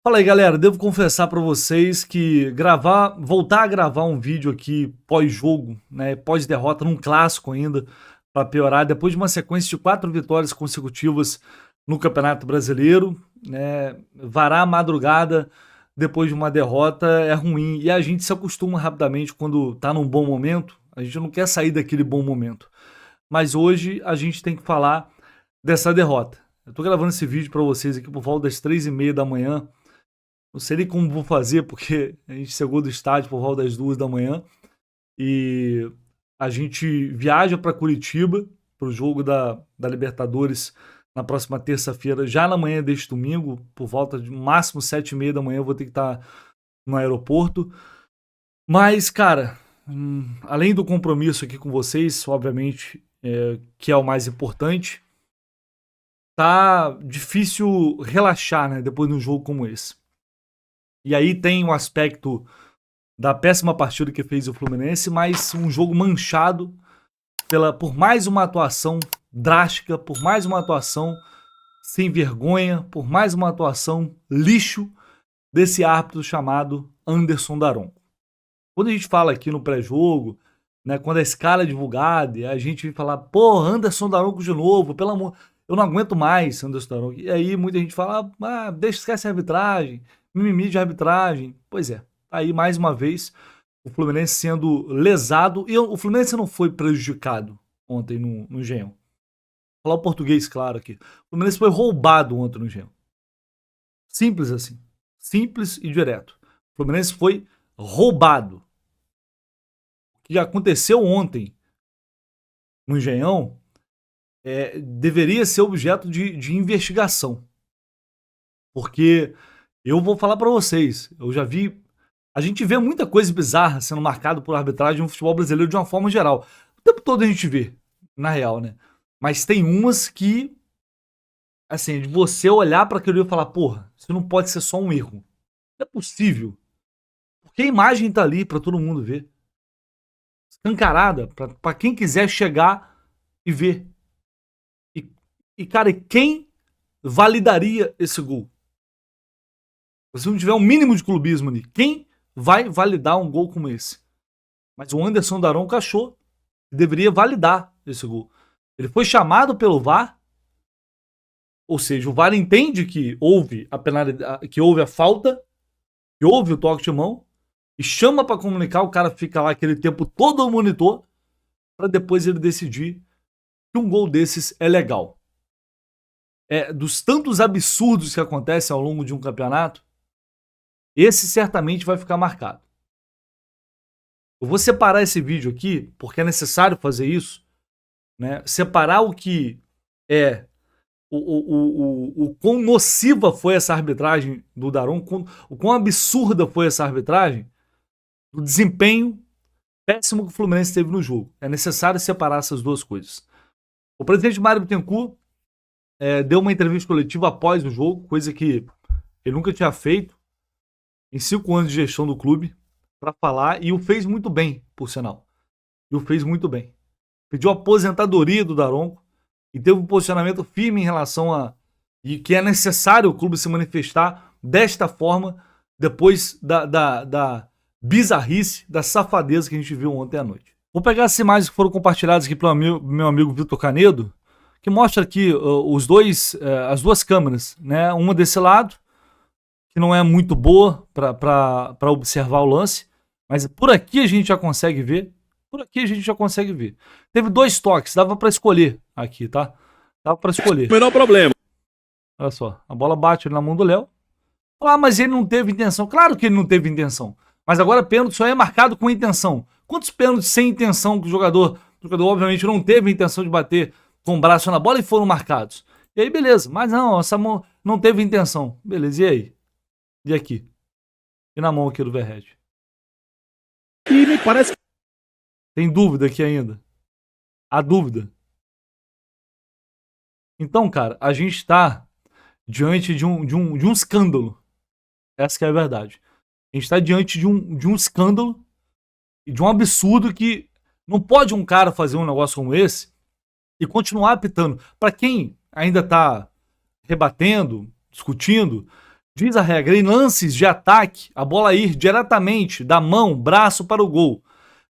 Fala aí, galera. Devo confessar pra vocês que voltar a gravar um vídeo aqui pós-jogo, né, pós-derrota num clássico ainda, pra piorar, depois de uma sequência de 4 vitórias consecutivas no Campeonato Brasileiro, né, varar a madrugada depois de uma derrota é ruim e a gente se acostuma rapidamente quando tá num bom momento, a gente não quer sair daquele bom momento. Mas hoje a gente tem que falar dessa derrota. Eu tô gravando esse vídeo pra vocês aqui por volta das 3h30 da manhã. Não sei nem como vou fazer, porque a gente chegou do estádio por volta das 2h da manhã e a gente viaja para Curitiba para o jogo da Libertadores na próxima terça-feira, já na manhã deste domingo, por volta de máximo 7h30 da manhã, eu vou ter que estar no aeroporto. Mas, cara, além do compromisso aqui com vocês, obviamente, que é o mais importante, tá difícil relaxar, né, depois de um jogo como esse. E aí tem o aspecto da péssima partida que fez o Fluminense, mas um jogo manchado por mais uma atuação drástica, por mais uma atuação sem vergonha, por mais uma atuação lixo desse árbitro chamado Anderson Daronco. Quando a gente fala aqui no pré-jogo, né, quando a escala é divulgada, a gente vem falar, pô, Anderson Daronco de novo, pelo amor, eu não aguento mais Anderson Daronco. E aí muita gente fala, esquece a arbitragem, mimimi de arbitragem. Pois é, tá aí mais uma vez o Fluminense sendo lesado, e o Fluminense não foi prejudicado ontem no Engenhão. Vou falar o português claro aqui. O Fluminense foi roubado ontem no Engenhão. Simples assim. Simples e direto. O Fluminense foi roubado. O que aconteceu ontem no Engenhão deveria ser objeto de investigação. Porque eu vou falar pra vocês, eu já vi. A gente vê muita coisa bizarra sendo marcada por arbitragem no futebol brasileiro de uma forma geral. O tempo todo a gente vê, na real, né? Mas tem umas que, assim, de você olhar pra aquilo e falar, porra, isso não pode ser só um erro. Não é possível. Porque a imagem tá ali pra todo mundo ver. Escancarada, pra quem quiser chegar e ver. Cara, quem validaria esse gol? Se não tiver um mínimo de clubismo ali, quem vai validar um gol como esse? Mas o Anderson Daronco achou que deveria validar esse gol. Ele foi chamado pelo VAR, ou seja, o VAR entende que houve a penalidade, que houve a falta, que houve o toque de mão, e chama para comunicar, o cara fica lá aquele tempo todo no monitor, para depois ele decidir que um gol desses é legal. Dos tantos absurdos que acontecem ao longo de um campeonato, esse certamente vai ficar marcado. Eu vou separar esse vídeo aqui, porque é necessário fazer isso, né? Separar o que é o quão nociva foi essa arbitragem do Daronco, o quão absurda foi essa arbitragem, do desempenho péssimo que o Fluminense teve no jogo. É necessário separar essas duas coisas. O presidente Mário Bittencourt deu uma entrevista coletiva após o jogo, coisa que ele nunca tinha feito em 5 anos de gestão do clube, para falar, e o fez muito bem, por sinal. E o fez muito bem. Pediu a aposentadoria do Daronco e teve um posicionamento firme em relação a e que é necessário o clube se manifestar desta forma depois da bizarrice, da safadeza que a gente viu ontem à noite. Vou pegar as imagens que foram compartilhadas aqui pelo meu amigo Vitor Canedo, que mostra aqui as duas câmeras, né? Uma desse lado, que não é muito boa para observar o lance, mas por aqui a gente já consegue ver. Por aqui a gente já consegue ver. Teve 2 toques, dava para escolher aqui, tá? Dava para escolher. Menor problema. Olha só, a bola bate na mão do Léo. Mas ele não teve intenção. Claro que ele não teve intenção. Mas agora pênalti só é marcado com intenção. Quantos pênaltis sem intenção que o jogador obviamente não teve intenção de bater com o braço na bola e foram marcados? E aí beleza, mas não, essa mão não teve intenção. Beleza, e aí? E aqui? E na mão aqui do Verratti? E me parece que tem dúvida aqui ainda? Há dúvida? Então, cara, a gente está diante de um escândalo. Essa que é a verdade. A gente está diante de um escândalo e de um absurdo que não pode um cara fazer um negócio como esse e continuar apitando. Para quem ainda está rebatendo, discutindo, Diz a regra, em lances de ataque, a bola ir diretamente da mão, braço para o gol,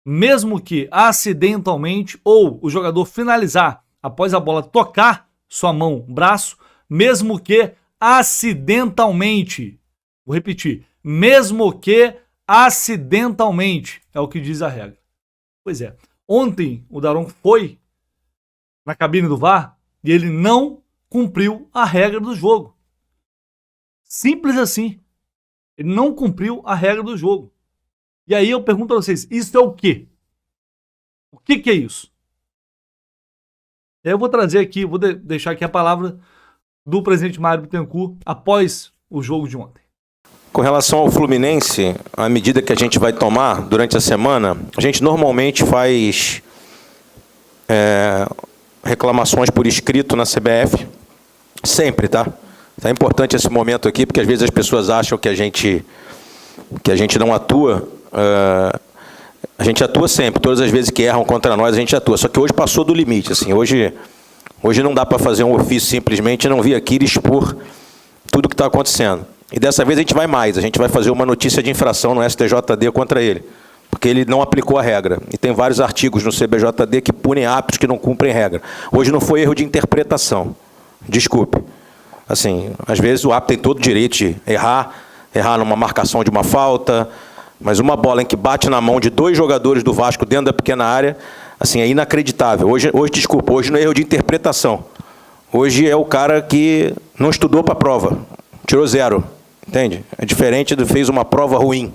mesmo que acidentalmente, ou o jogador finalizar após a bola tocar sua mão, braço, mesmo que acidentalmente. Vou repetir, mesmo que acidentalmente, é o que diz a regra. Pois é, ontem o Daronco foi na cabine do VAR e ele não cumpriu a regra do jogo. Simples assim. Ele não cumpriu a regra do jogo. E aí eu pergunto a vocês, isso é o quê? O que é isso? Eu vou trazer aqui, vou deixar aqui a palavra do presidente Mário Bittencourt após o jogo de ontem. Com relação ao Fluminense, a medida que a gente vai tomar durante a semana, a gente normalmente faz reclamações por escrito na CBF, sempre, tá? É importante esse momento aqui, porque às vezes as pessoas acham que a gente não atua. A gente atua sempre, todas as vezes que erram contra nós, a gente atua. Só que hoje passou do limite. Assim, hoje não dá para fazer um ofício simplesmente e não vir aqui expor tudo o que está acontecendo. E dessa vez a gente vai mais, a gente vai fazer uma notícia de infração no STJD contra ele, porque ele não aplicou a regra. E tem vários artigos no CBJD que punem árbitros que não cumprem regra. Hoje não foi erro de interpretação, desculpe. Assim, às vezes o árbitro tem todo o direito de errar numa marcação de uma falta, mas uma bola em que bate na mão de 2 jogadores do Vasco dentro da pequena área, assim, é inacreditável. Hoje desculpa, hoje não é erro de interpretação. Hoje é o cara que não estudou para a prova, tirou 0, entende? É diferente do fez uma prova ruim.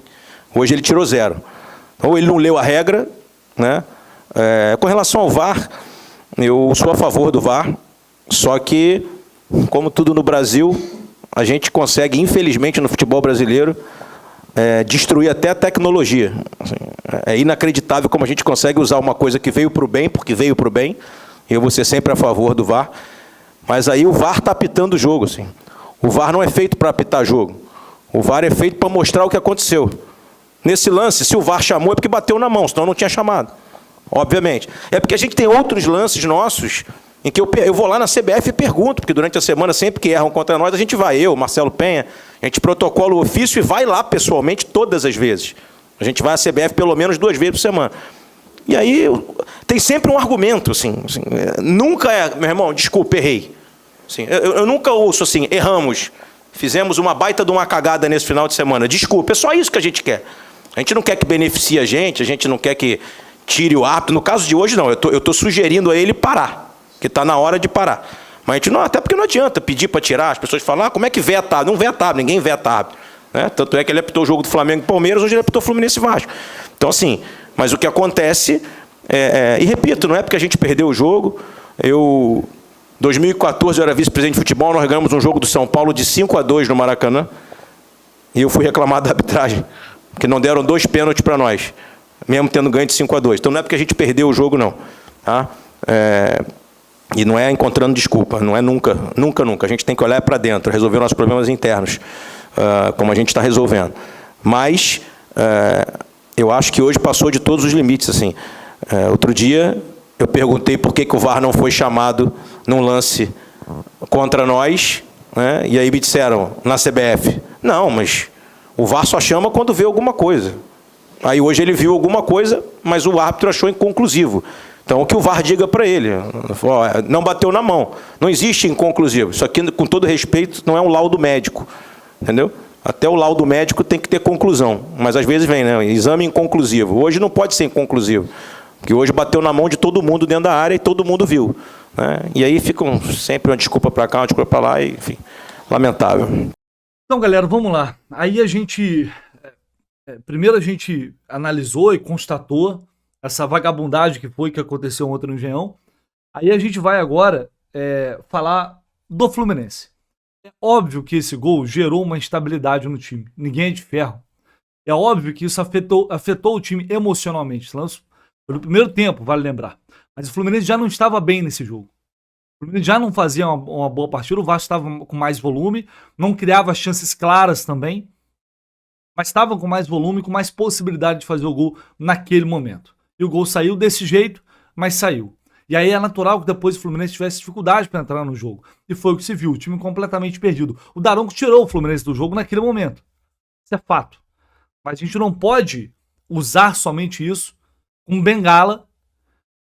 Hoje ele tirou 0. Ou ele não leu a regra, né? Com relação ao VAR, eu sou a favor do VAR, só que, como tudo no Brasil, a gente consegue, infelizmente, no futebol brasileiro, destruir até a tecnologia. Assim, é inacreditável como a gente consegue usar uma coisa que veio para o bem, porque veio para o bem, e eu vou ser sempre a favor do VAR, mas aí o VAR está apitando o jogo. Assim. O VAR não é feito para apitar jogo. O VAR é feito para mostrar o que aconteceu. Nesse lance, se o VAR chamou é porque bateu na mão, senão não tinha chamado. Obviamente. É porque a gente tem outros lances nossos em que eu vou lá na CBF e pergunto, porque durante a semana, sempre que erram contra nós, a gente vai, eu, Marcelo Penha, a gente protocola o ofício e vai lá pessoalmente todas as vezes. A gente vai à CBF pelo menos 2 vezes por semana. E aí tem sempre um argumento, assim nunca é, meu irmão, desculpa, errei. Assim, eu nunca ouço assim, erramos, fizemos uma baita de uma cagada nesse final de semana. Desculpa, é só isso que a gente quer. A gente não quer que beneficie a gente não quer que tire o árbitro. No caso de hoje, não, eu estou sugerindo a ele parar, que está na hora de parar. Mas a gente não, até porque não adianta pedir para tirar, as pessoas falam, como é que veta? Não veta, ninguém veta. Né? Tanto é que ele apitou o jogo do Flamengo e Palmeiras, hoje ele apitou Fluminense e Vasco. Então, assim, mas o que acontece, e repito, não é porque a gente perdeu o jogo, 2014 eu era vice-presidente de futebol, nós ganhamos um jogo do São Paulo de 5-2 no Maracanã, e eu fui reclamado da arbitragem, porque não deram 2 pênaltis para nós, mesmo tendo ganho de 5-2. Então não é porque a gente perdeu o jogo, não. Tá? E não é encontrando desculpa, não é nunca. A gente tem que olhar para dentro, resolver nossos problemas internos, como a gente está resolvendo. Mas eu acho que hoje passou de todos os limites. Assim. Outro dia eu perguntei por que o VAR não foi chamado num lance contra nós, né? E aí me disseram, na CBF, não, mas o VAR só chama quando vê alguma coisa. Aí hoje ele viu alguma coisa, mas o árbitro achou inconclusivo. Então, o que o VAR diga para ele, não bateu na mão. Não existe inconclusivo. Isso aqui, com todo respeito, não é um laudo médico. Entendeu? Até o laudo médico tem que ter conclusão. Mas, às vezes, vem, né? Exame inconclusivo. Hoje não pode ser inconclusivo. Porque hoje bateu na mão de todo mundo dentro da área e todo mundo viu. Né? E aí ficam sempre uma desculpa para cá, uma desculpa para lá, e, enfim, lamentável. Então, galera, vamos lá. Aí a gente... Primeiro a gente analisou e constatou essa vagabundagem que aconteceu ontem no Engenhão. Aí a gente vai agora falar do Fluminense. É óbvio que esse gol gerou uma instabilidade no time. Ninguém é de ferro. É óbvio que isso afetou o time emocionalmente. No primeiro tempo, vale lembrar. Mas o Fluminense já não estava bem nesse jogo. O Fluminense já não fazia uma boa partida. O Vasco estava com mais volume. Não criava chances claras também. Mas estava com mais volume, com mais possibilidade de fazer o gol naquele momento. E o gol saiu desse jeito, mas saiu. E aí é natural que depois o Fluminense tivesse dificuldade para entrar no jogo. E foi o que se viu, o time completamente perdido. O Daronco tirou o Fluminense do jogo naquele momento. Isso é fato. Mas a gente não pode usar somente isso como bengala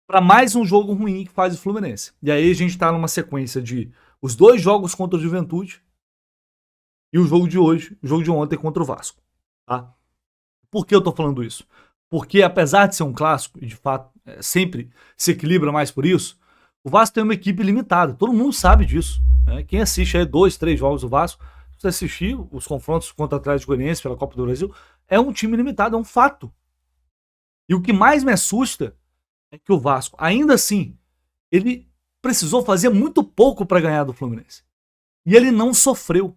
para mais um jogo ruim que faz o Fluminense. E aí a gente está numa sequência de os 2 jogos contra o Juventude e o jogo de hoje, o jogo de ontem contra o Vasco. Tá? Por que eu tô falando isso? Porque apesar de ser um clássico, e de fato sempre se equilibra mais por isso, o Vasco tem uma equipe limitada. Todo mundo sabe disso. Né? Quem assiste aí 2, 3 jogos do Vasco, se você assistir os confrontos contra o Atlético Goianiense pela Copa do Brasil, é um time limitado, é um fato. E o que mais me assusta é que o Vasco, ainda assim, ele precisou fazer muito pouco para ganhar do Fluminense. E ele não sofreu.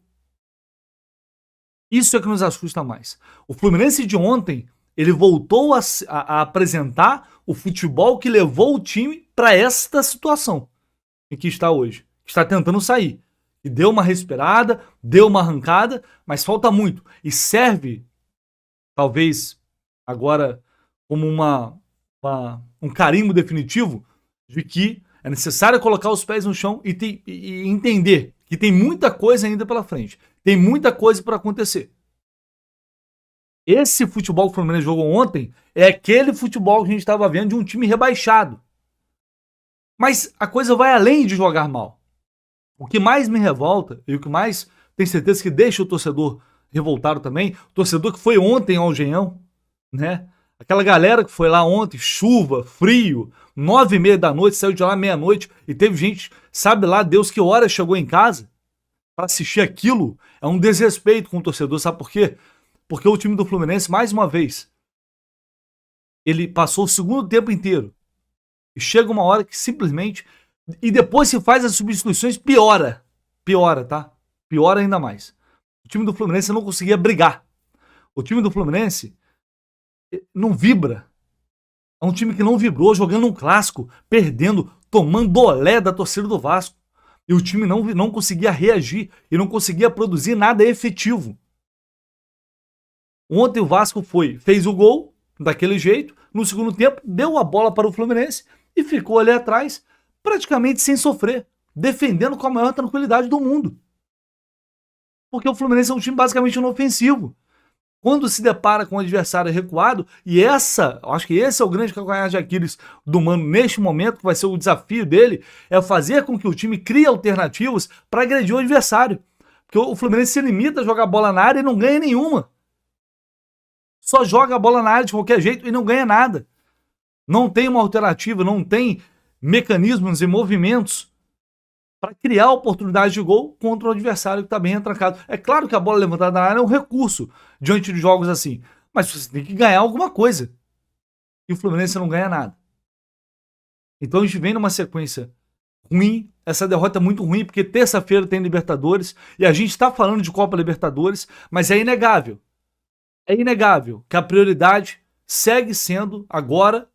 Isso é que nos assusta mais. O Fluminense de ontem, ele voltou a apresentar o futebol que levou o time para esta situação em que está hoje. Está tentando sair. E deu uma respirada, deu uma arrancada, mas falta muito. E serve, talvez, agora como um carimbo definitivo de que é necessário colocar os pés no chão e entender que tem muita coisa ainda pela frente. Tem muita coisa para acontecer. Esse futebol que o Fluminense jogou ontem é aquele futebol que a gente estava vendo de um time rebaixado. Mas a coisa vai além de jogar mal. O que mais me revolta e o que mais tenho certeza que deixa o torcedor revoltado também, o torcedor que foi ontem ao Engenhão, né? Aquela galera que foi lá ontem, chuva, frio, 9h30 da noite, saiu de lá meia-noite e teve gente, sabe lá Deus que hora chegou em casa para assistir aquilo. É um desrespeito com o torcedor, sabe por quê? Porque o time do Fluminense, mais uma vez, ele passou o segundo tempo inteiro e chega uma hora que simplesmente, e depois se faz as substituições, piora, tá? Piora ainda mais. O time do Fluminense não conseguia brigar. O time do Fluminense não vibra. É um time que não vibrou jogando um clássico, perdendo, tomando olé da torcida do Vasco. E o time não conseguia reagir e não conseguia produzir nada efetivo. Ontem o Vasco fez o gol daquele jeito, no segundo tempo deu a bola para o Fluminense e ficou ali atrás praticamente sem sofrer, defendendo com a maior tranquilidade do mundo. Porque o Fluminense é um time basicamente inofensivo. Quando se depara com um adversário recuado, e acho que esse é o grande calcanhar de Aquiles do Mano neste momento, que vai ser o desafio dele, é fazer com que o time crie alternativas para agredir o adversário. Porque o Fluminense se limita a jogar bola na área e não ganha nenhuma. Só joga a bola na área de qualquer jeito e não ganha nada. Não tem uma alternativa, não tem mecanismos e movimentos para criar oportunidade de gol contra o adversário que está bem retrancado. É claro que a bola levantada na área é um recurso diante de jogos assim, mas você tem que ganhar alguma coisa. E o Fluminense não ganha nada. Então a gente vem numa sequência ruim, essa derrota é muito ruim, porque terça-feira tem Libertadores, e a gente está falando de Copa Libertadores, mas é inegável. É inegável que a prioridade segue sendo, agora,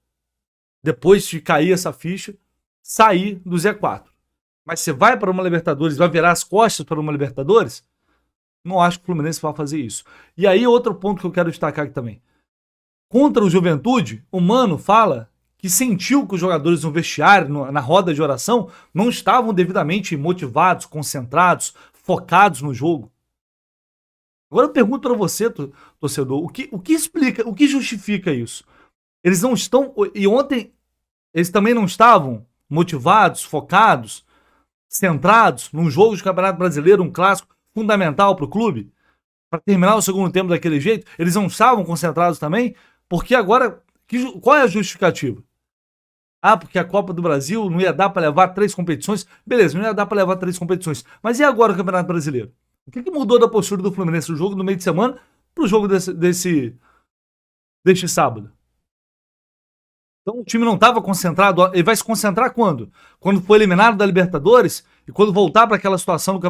depois de cair essa ficha, sair do Z4. Mas você vai para uma Libertadores, vai virar as costas para uma Libertadores? Não acho que o Fluminense vai fazer isso. E aí, outro ponto que eu quero destacar aqui também. Contra o Juventude, o Mano fala que sentiu que os jogadores no vestiário, na roda de oração, não estavam devidamente motivados, concentrados, focados no jogo. Agora eu pergunto para você, torcedor, o que explica, o que justifica isso? Eles não estão, e ontem eles também não estavam motivados, focados, centrados num jogo de Campeonato Brasileiro, um clássico fundamental para o clube, para terminar o segundo tempo daquele jeito? Eles não estavam concentrados também? Porque agora, qual é a justificativa? Ah, porque a Copa do Brasil não ia dar para levar 3 competições? Beleza, não ia dar para levar 3 competições. Mas e agora o Campeonato Brasileiro? O que mudou da postura do Fluminense no jogo do meio de semana para o jogo deste sábado? Então o time não estava concentrado. Ele vai se concentrar quando? Quando for eliminado da Libertadores e quando voltar para aquela situação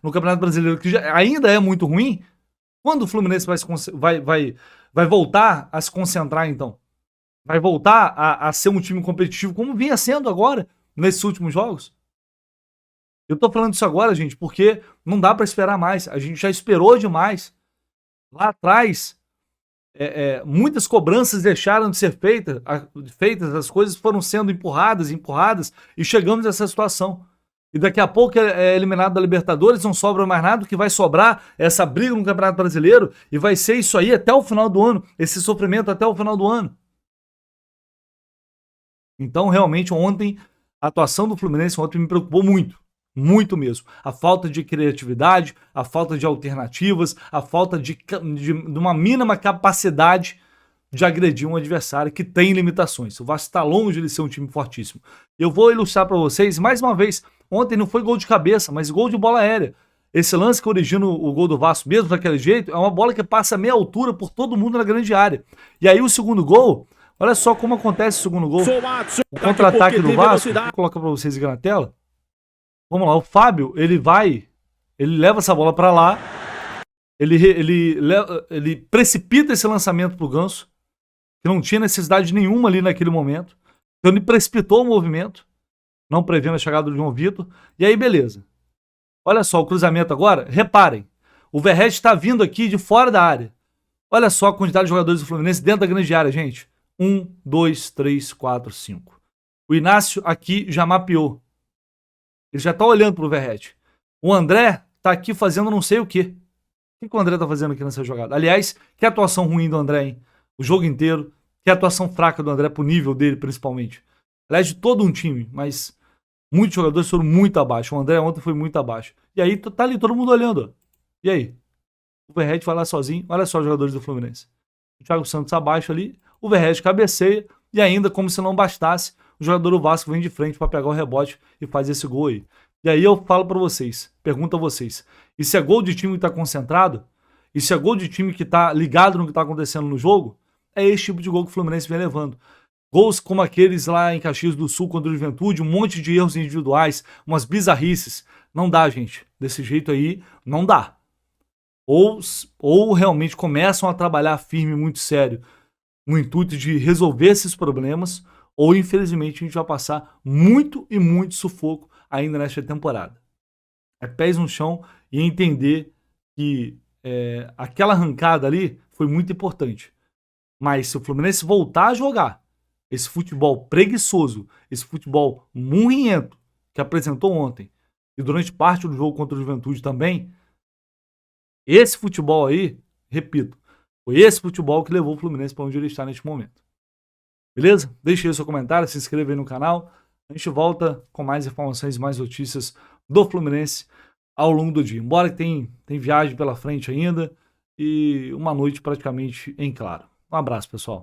no Campeonato Brasileiro, que ainda é muito ruim. Quando o Fluminense vai voltar a se concentrar, então? Vai voltar a ser um time competitivo como vinha sendo agora, nesses últimos jogos? Eu tô falando isso agora, gente, porque não dá para esperar mais. A gente já esperou demais. Lá atrás, muitas cobranças deixaram de ser feitas, as coisas foram sendo empurradas e chegamos a essa situação. E daqui a pouco é eliminado da Libertadores, não sobra mais nada, o que vai sobrar é essa briga no Campeonato Brasileiro e vai ser isso aí até o final do ano, esse sofrimento até o final do ano. Então, realmente, ontem, a atuação do Fluminense ontem me preocupou muito. Muito mesmo. A falta de criatividade, a falta de alternativas, a falta de uma mínima capacidade de agredir um adversário que tem limitações. O Vasco está longe de ser um time fortíssimo. Eu vou ilustrar para vocês, mais uma vez, ontem não foi gol de cabeça, mas gol de bola aérea. Esse lance que origina o gol do Vasco, mesmo daquele jeito, é uma bola que passa a meia altura por todo mundo na grande área. E aí o segundo gol, olha só como acontece o segundo gol. O contra-ataque do Vasco, vou colocar para vocês aqui na tela. Vamos lá, o Fábio, ele leva essa bola para lá, ele precipita esse lançamento pro Ganso, que não tinha necessidade nenhuma ali naquele momento. Então ele precipitou o movimento, não prevendo a chegada do João Vitor, e aí beleza. Olha só o cruzamento agora, reparem, o Verratti está vindo aqui de fora da área. Olha só a quantidade de jogadores do Fluminense dentro da grande área, gente. 1, 2, 3, 4, 5. O Inácio aqui já mapeou. Ele já tá olhando pro Verratti. O André tá aqui fazendo não sei o quê. O que o André tá fazendo aqui nessa jogada? Aliás, que atuação ruim do André, hein? O jogo inteiro. Que atuação fraca do André pro nível dele, principalmente. Aliás, de todo um time, mas muitos jogadores foram muito abaixo. O André ontem foi muito abaixo. E aí tá ali todo mundo olhando, ó. E aí? O Verratti vai lá sozinho. Olha só os jogadores do Fluminense. O Thiago Santos abaixo ali. O Verratti cabeceia. E ainda, como se não bastasse, o jogador do Vasco vem de frente para pegar o rebote e faz esse gol aí. E aí eu falo para vocês, pergunto a vocês, isso é gol de time que tá concentrado? Isso é gol de time que tá ligado no que tá acontecendo no jogo? É esse tipo de gol que o Fluminense vem levando. Gols como aqueles lá em Caxias do Sul contra o Juventude, um monte de erros individuais, umas bizarrices. Não dá, gente. Desse jeito aí, não dá. Ou realmente começam a trabalhar firme, muito sério, no intuito de resolver esses problemas, ou infelizmente a gente vai passar muito e muito sufoco ainda nesta temporada. É pés no chão e entender que aquela arrancada ali foi muito importante. Mas se o Fluminense voltar a jogar esse futebol preguiçoso, esse futebol murrinhento que apresentou ontem, e durante parte do jogo contra o Juventude também, esse futebol aí, repito, foi esse futebol que levou o Fluminense para onde ele está neste momento. Beleza? Deixe aí o seu comentário, se inscreva aí no canal. A gente volta com mais informações, mais notícias do Fluminense ao longo do dia. Embora que tem viagem pela frente ainda e uma noite praticamente em claro. Um abraço, pessoal.